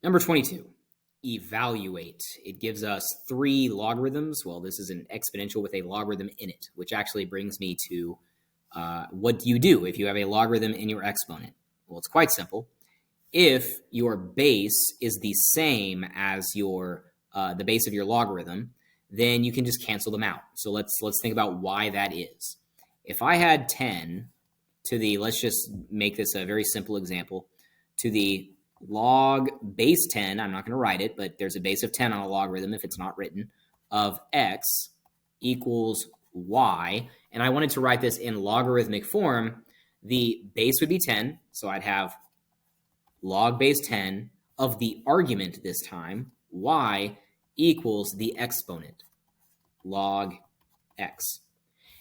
Number 22, evaluate. It gives us 3 logarithms. Well, this is an exponential with a logarithm in it, which actually brings me to what do you do if you have a logarithm in your exponent? Well, it's quite simple. If your base is the same as your the base of your logarithm, then you can just cancel them out. So let's think about why that is. If I had 10 to the, let's just make this a very simple example, to the log base 10, I'm not going to write it, but there's a base of 10 on a logarithm if it's not written, of x equals y, and I wanted to write this in logarithmic form, the base would be 10, so I'd have log base 10 of the argument this time, y equals the exponent, log x.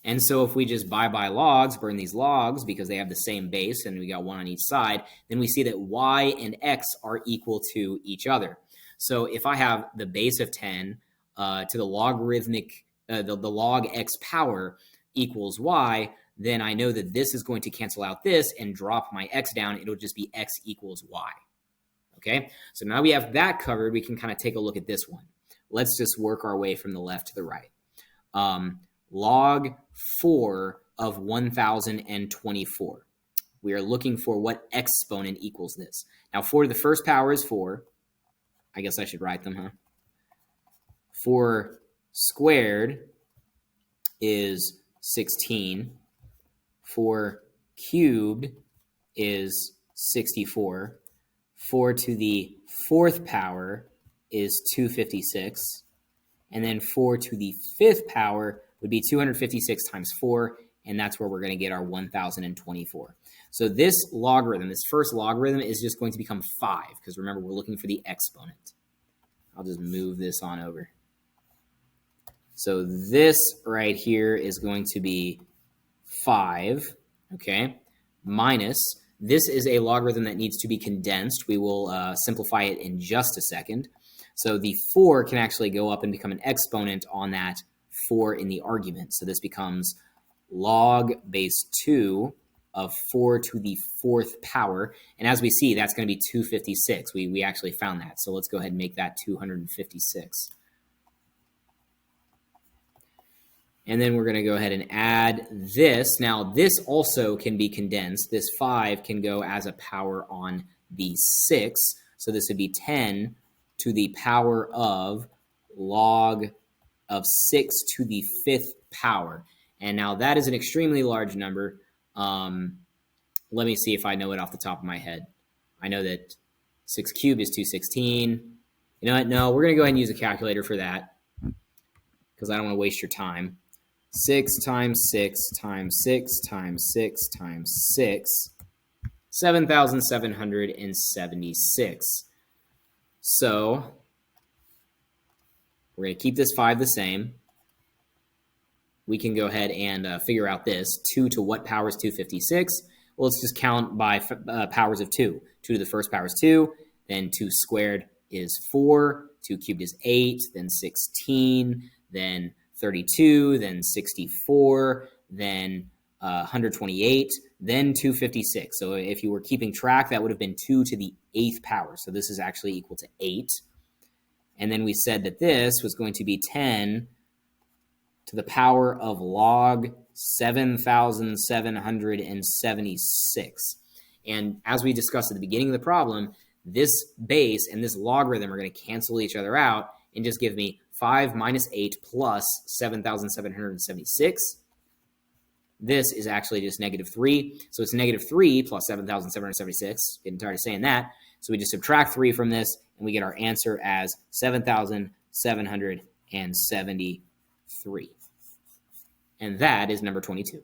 And so if we just by logs, burn these logs because they have the same base and we got 1 on each side, then we see that y and x are equal to each other. So if I have the base of 10 to the logarithmic, the log x power equals y, then I know that this is going to cancel out this and drop my x down. It'll just be x equals y. Okay, so now we have that covered. We can kind of take a look at this one. Let's just work our way from the left to the right. Log 4 of 1024. We are looking for what exponent equals this. Now 4 to the first power is 4. I guess I should write them, huh? 4 squared is 16. 4 cubed is 64. 4 to the 4th power is 256. And then 4 to the 5th power would be 256 times 4, and that's where we're going to get our 1024. So this logarithm, this first logarithm, is just going to become 5, because remember, we're looking for the exponent. I'll just move this on over. So this right here is going to be 5, okay, minus, this is a logarithm that needs to be condensed. We will simplify it in just a second. So the 4 can actually go up and become an exponent on that 4 in the argument. So this becomes log base 2 of 4 to the 4th power. And as we see, that's going to be 256. We actually found that. So let's go ahead and make that 256. And then we're going to go ahead and add this. Now, this also can be condensed. This 5 can go as a power on the 6. So this would be 10 to the power of log of 6 to the 5th power. And now that is an extremely large number. Let me see if I know it off the top of my head. I know that 6 cubed is 216. You know what? No, we're going to go ahead and use a calculator for that because I don't want to waste your time. 6 times 6 times 6 times 6 times 6, 7,776. So we're going to keep this 5 the same. We can go ahead and figure out this. 2 to what power is 256? Well, let's just count by powers of 2. 2 to the first power is 2. Then 2 squared is 4. 2 cubed is 8. Then 16. Then 32. Then 64. Then 128. Then 256. So if you were keeping track, that would have been 2 to the 8th power. So this is actually equal to 8. And then we said that this was going to be 10 to the power of log 7,776. And as we discussed at the beginning of the problem, this base and this logarithm are going to cancel each other out and just give me 5 minus 8 plus 7,776. This is actually just negative 3. So it's negative 3 plus 7,776. Getting tired of saying that. So we just subtract 3 from this, and we get our answer as 7,773. And that is number 22.